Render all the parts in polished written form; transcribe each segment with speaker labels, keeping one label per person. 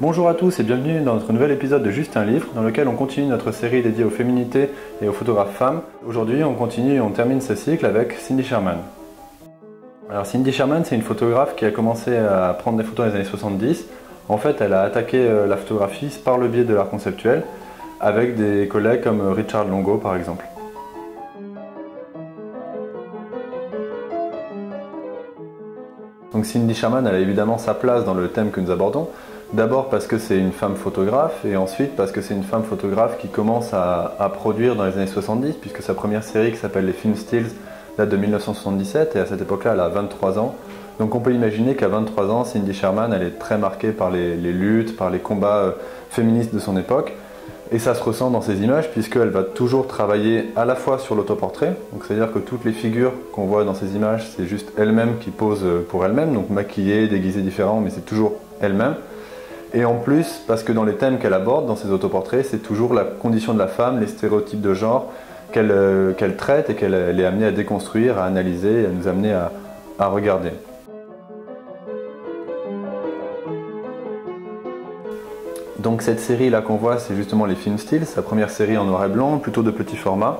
Speaker 1: Bonjour à tous et bienvenue dans notre nouvel épisode de Juste un livre, dans lequel on continue notre série dédiée aux féminités et aux photographes femmes. Aujourd'hui, on continue et on termine ce cycle avec Cindy Sherman. Alors Cindy Sherman, c'est une photographe qui a commencé à prendre des photos dans les années 70. En fait, elle a attaqué la photographie par le biais de l'art conceptuel, avec des collègues comme Richard Longo par exemple. Donc Cindy Sherman, elle a évidemment sa place dans le thème que nous abordons. D'abord parce que c'est une femme photographe et ensuite parce que c'est une femme photographe qui commence à produire dans les années 70 puisque sa première série qui s'appelle les Film Stills date de 1977 et à cette époque-là elle a 23 ans. Donc on peut imaginer qu'à 23 ans, Cindy Sherman elle est très marquée par les luttes, par les combats féministes de son époque et ça se ressent dans ses images puisqu'elle va toujours travailler à la fois sur l'autoportrait, donc c'est-à-dire que toutes les figures qu'on voit dans ces images c'est juste elle-même qui pose pour elle-même, donc maquillée, déguisée différent mais c'est toujours elle-même. Et en plus, parce que dans les thèmes qu'elle aborde dans ses autoportraits, c'est toujours la condition de la femme, les stéréotypes de genre qu'elle traite et qu'elle est amenée à déconstruire, à analyser, et à nous amener à regarder. Donc cette série là qu'on voit, c'est justement les Film Stills, sa première série en noir et blanc, plutôt de petit format,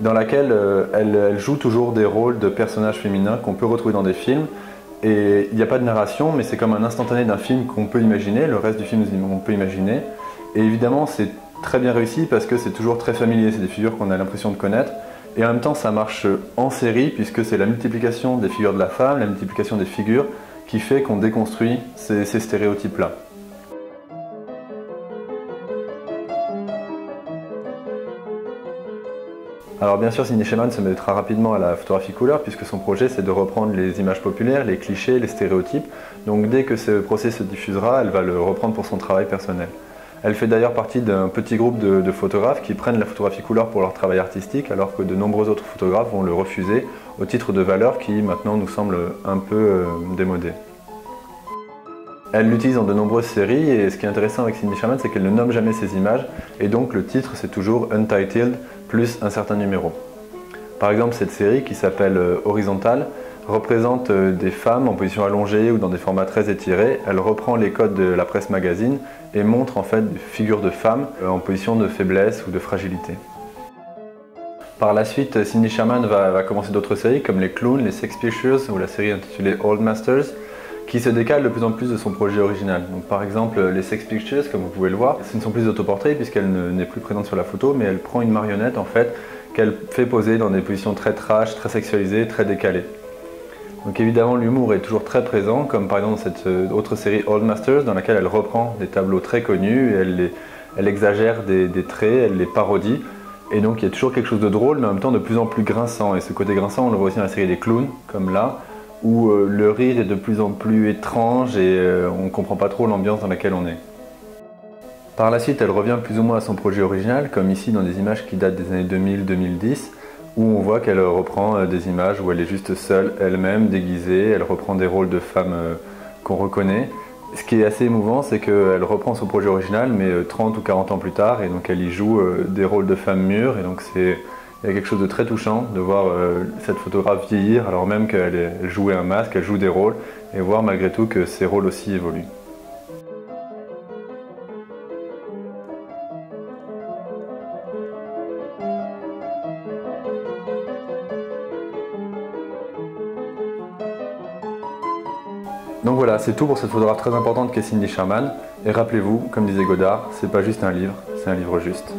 Speaker 1: dans laquelle elle joue toujours des rôles de personnages féminins qu'on peut retrouver dans des films. Et il n'y a pas de narration, mais c'est comme un instantané d'un film qu'on peut imaginer, le reste du film on peut imaginer. Et évidemment c'est très bien réussi parce que c'est toujours très familier, c'est des figures qu'on a l'impression de connaître. Et en même temps ça marche en série puisque c'est la multiplication des figures de la femme, la multiplication des figures qui fait qu'on déconstruit ces stéréotypes-là. Alors bien sûr, Cindy Sherman se mettra rapidement à la photographie couleur puisque son projet c'est de reprendre les images populaires, les clichés, les stéréotypes. Donc dès que ce procès se diffusera, elle va le reprendre pour son travail personnel. Elle fait d'ailleurs partie d'un petit groupe de photographes qui prennent la photographie couleur pour leur travail artistique alors que de nombreux autres photographes vont le refuser au titre de valeur qui maintenant nous semble un peu démodé. Elle l'utilise dans de nombreuses séries et ce qui est intéressant avec Cindy Sherman c'est qu'elle ne nomme jamais ses images et donc le titre c'est toujours Untitled plus un certain numéro. Par exemple cette série qui s'appelle Horizontal représente des femmes en position allongée ou dans des formats très étirés. Elle reprend les codes de la presse magazine et montre en fait des figures de femmes en position de faiblesse ou de fragilité. Par la suite, Cindy Sherman va commencer d'autres séries comme les Clowns, les Sex Pictures ou la série intitulée Old Masters qui se décale de plus en plus de son projet original. Donc, par exemple, les Sex Pictures, comme vous pouvez le voir, ce ne sont plus des autoportraits puisqu'elle n'est plus présente sur la photo, mais elle prend une marionnette en fait qu'elle fait poser dans des positions très trash, très sexualisées, très décalées. Donc évidemment l'humour est toujours très présent, comme par exemple dans cette autre série Old Masters dans laquelle elle reprend des tableaux très connus et elle exagère des traits, elle les parodie. Et donc il y a toujours quelque chose de drôle mais en même temps de plus en plus grinçant. Et ce côté grinçant on le voit aussi dans la série des Clowns, comme là, où le rire est de plus en plus étrange et on ne comprend pas trop l'ambiance dans laquelle on est. Par la suite, elle revient plus ou moins à son projet original, comme ici dans des images qui datent des années 2000-2010, où on voit qu'elle reprend des images où elle est juste seule, elle-même, déguisée, elle reprend des rôles de femmes qu'on reconnaît. Ce qui est assez émouvant, c'est qu'elle reprend son projet original, mais 30 ou 40 ans plus tard, et donc elle y joue des rôles de femmes mûres, et donc il y a quelque chose de très touchant de voir cette photographe vieillir alors même qu'elle jouait un masque, elle joue des rôles et voir malgré tout que ces rôles aussi évoluent. Donc voilà, c'est tout pour cette photographe très importante qu'est Cindy Sherman. Et rappelez-vous, comme disait Godard, c'est pas juste un livre, c'est un livre juste.